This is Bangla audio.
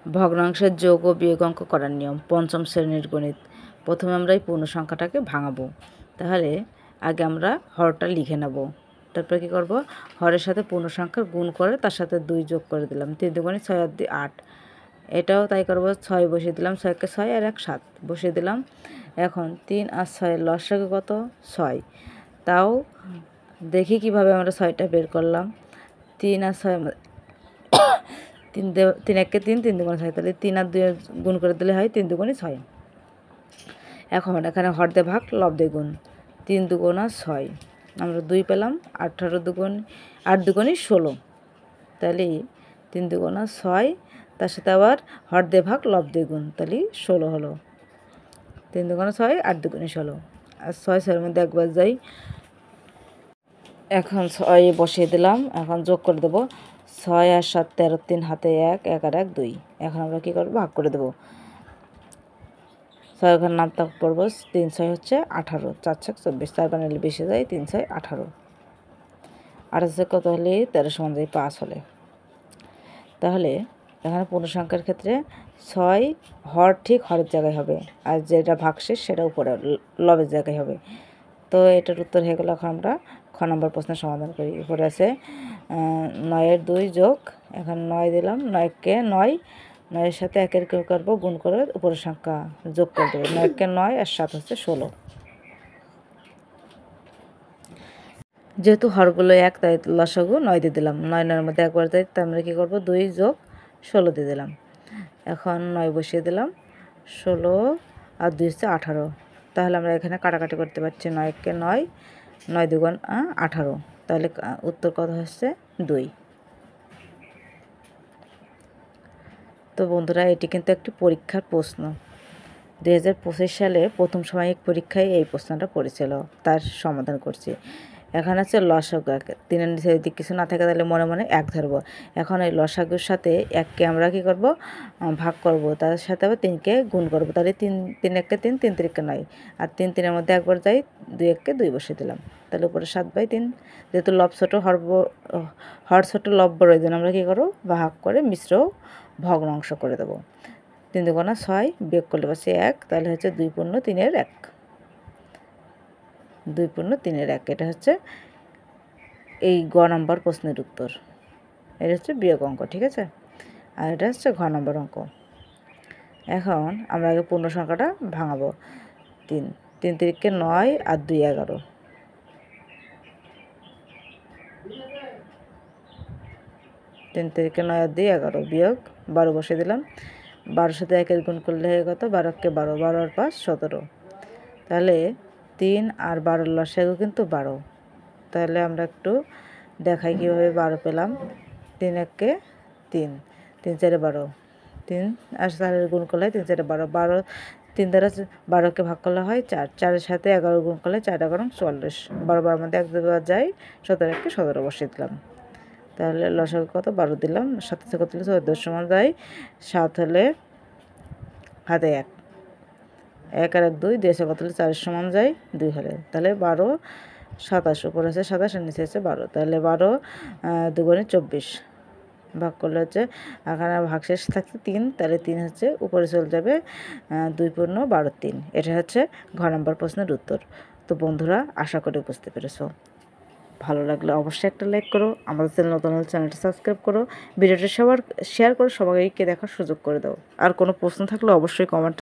ভগ্নাংশের যোগ ও বিয়োগ অঙ্ক করার নিয়ম পঞ্চম শ্রেণীর গণিত। প্রথমে আমরা এই পূর্ণ সংখ্যাটাকে ভাঙাবো। তাহলে আগে আমরা হরটা লিখে নেব। তারপরে কী করব, হরের সাথে পূর্ণ সংখ্যার গুণ করে তার সাথে 2 যোগ করে দিলাম। 3 দুগুণে 6 আর 2 8। এটাও তাই করব, 6 বসিয়ে দিলাম, 6 কে 6 আর 1 7 বসিয়ে দিলাম। এখন 3 আর 6 লসাগু কত? 6। তাও দেখি কিভাবে আমরা 6টা বের করলাম। 3 আর 6 3 1 কে 3, 3 দুগুণে 6, তাহলে 3 আর 2 গুণ করে দিলে হয় 3 দুগুণে 6। এখন এখানে হর দিয়ে ভাগ, লব দিয়ে গুণ। 3 দুগুণা 6, আমরা 2 পেলাম। 8 দুগুণে 16, তাহলে 3 দুগুণা 6, তার সাথে আবার হর দিয়ে ভাগ, লব দিয়ে গুণ, তাহলে 16 হলো। 3 দুগুণা 6, 8 দুগুণে 16, আর 6 6-এর মধ্যে একবার যাই। এখন 6 বসিয়ে দিলাম। এখন যোগ করে দেবো। 6 আর 7 13, 3 হাতে 1, 1 আর 1 2। এখন আমরা কী করবো, ভাগ করে দেবো। 6 ওখানে নাম তাক করবো। 3 6 হচ্ছে 18, 4 6 24, 4 বানালে বেশি যায়, 3 6 18। 28 কত হলে 13 সমান যায় 5 হলে। তাহলে এখানে পূর্ণ সংখ্যার ক্ষেত্রে 6 হর ঠিক হরের জায়গায় হবে, আর যেটা ভাগশেষ সেটা উপরে লবের জায়গায় হবে। তো এটার উত্তর হয়ে গেল। এখন আমরা খ নম্বর প্রশ্নের সমাধান করি। উপরে আছে 9 এর 2 যোগ, এখন 9 দিলাম, 9 কে 9, 9-এর সাথে 1-এর কী করবো, গুণ করে উপরের সংখ্যা যোগ করে দেবো। 9 কে 9 আর 7 হচ্ছে 16। যেহেতু হরগুলো 1, তাই লসাগু 9 দিয়ে দিলাম। 9 9-এর মধ্যে একবার যাই, তাই আমরা কী করবো, 2 যোগ 16 দিয়ে দিলাম। এখন 9 বসিয়ে দিলাম। 16 আর 2 হচ্ছে 18। তাহলে আমরা এখানে কাটাকাটি করতে পারছি। 9 কে 9, 9 দুগুণ 18, তাহলে উত্তর কত হচ্ছে 2। তো বন্ধুরা, এটি কিন্তু একটি পরীক্ষার প্রশ্ন। 2025 সালে প্রথম সাময়িক পরীক্ষায় এই প্রশ্নটা পড়েছিল, তার সমাধান করছি। এখন আছে লসাগু 1। 3-এর নিচে যদি কিছু না থাকে তাহলে মনে মনে 1 ধরবো। এখন এই লসাগুর সাথে 1-কে আমরা কী করব, ভাগ করব, তার সাথে আবার 3-কে গুণ করব। তাহলে 3 1 কে 3, 3 3 9, আর 3 3-এর মধ্যে একবার যাই, 2 1 কে 2 বসিয়ে দিলাম। তাহলে উপরে 7/3। যেহেতু লব ছোটো, হর ছোটো, লব বড়, এই জন্য আমরা কী করব, ভাগ করে মিশ্র ভগ্নাংশ করে দেবো। 3 দুগুণা 6, বিয়োগ করলে পাচ্ছি 1, তাহলে হচ্ছে 2 পূর্ণ 3-এর 1। 2 পূর্ণ 3-এর 1, এটা হচ্ছে এই গ নম্বর প্রশ্নের উত্তর। এটা হচ্ছে বিয়োগ অঙ্ক, ঠিক আছে। আর এটা হচ্ছে ঘ নম্বর অঙ্ক। এখন আমরা আগে পূর্ণ সংখ্যাটা ভাঙাবো। 3 3 3-কে 9 আর 2 11। 3 3-কে 9 আর 2 11, বিয়োগ 12 বসিয়ে দিলাম। 12-এর সাথে 1-এর গুণ করলে হয়ে কত, 12-কে 12, 12 আর 5 17। তাহলে 3 আর 12-এর লসাগু কিন্তু 12। তাহলে আমরা একটু দেখাই কীভাবে 12 পেলাম। 3 1-কে 3, 3 4-এ 12, 3 আর 4-এর গুণ করলে হয় 3 4-এ 12, 12 3 দ্বারা 12-কে ভাগ করলে হয় 4, 4-এর সাথে 11 গুণ করলে 4 11 44, 12 12-এর মধ্যে 1 2 যায়, 17 1-কে 17 বসিয়ে দিলাম। তাহলে লসাগু কত, 12 দিলাম, 7 থেকে 14 সমান যায় 7 হলে হাতে 1, 1 আর 1 2, 2 আছে কত হলে 4 সমান যায় 2 হলে। তাহলে 12 27, উপরে আছে 27 আর নিচে আছে 12, তাহলে 12 দুগুণে 24, ভাগ করলে হচ্ছে এখানে ভাগশেষ থাকছে 3, তাহলে 3 হচ্ছে উপরে চলে যাবে, 2 পূর্ণ 12 3। এটা হচ্ছে ঘ নম্বর প্রশ্নের উত্তর। তো বন্ধুরা, আশা করি বুঝতে পেরেছো। ভালো লাগলে অবশ্যই একটা লাইক করো, আমাদের চ্যানেল নতুন হলে চ্যানেলটা সাবস্ক্রাইব করো, ভিডিওটা সবার শেয়ার করো, সবাইকে দেখার সুযোগ করে দাও। আর কোনো প্রশ্ন থাকলে অবশ্যই কমেন্ট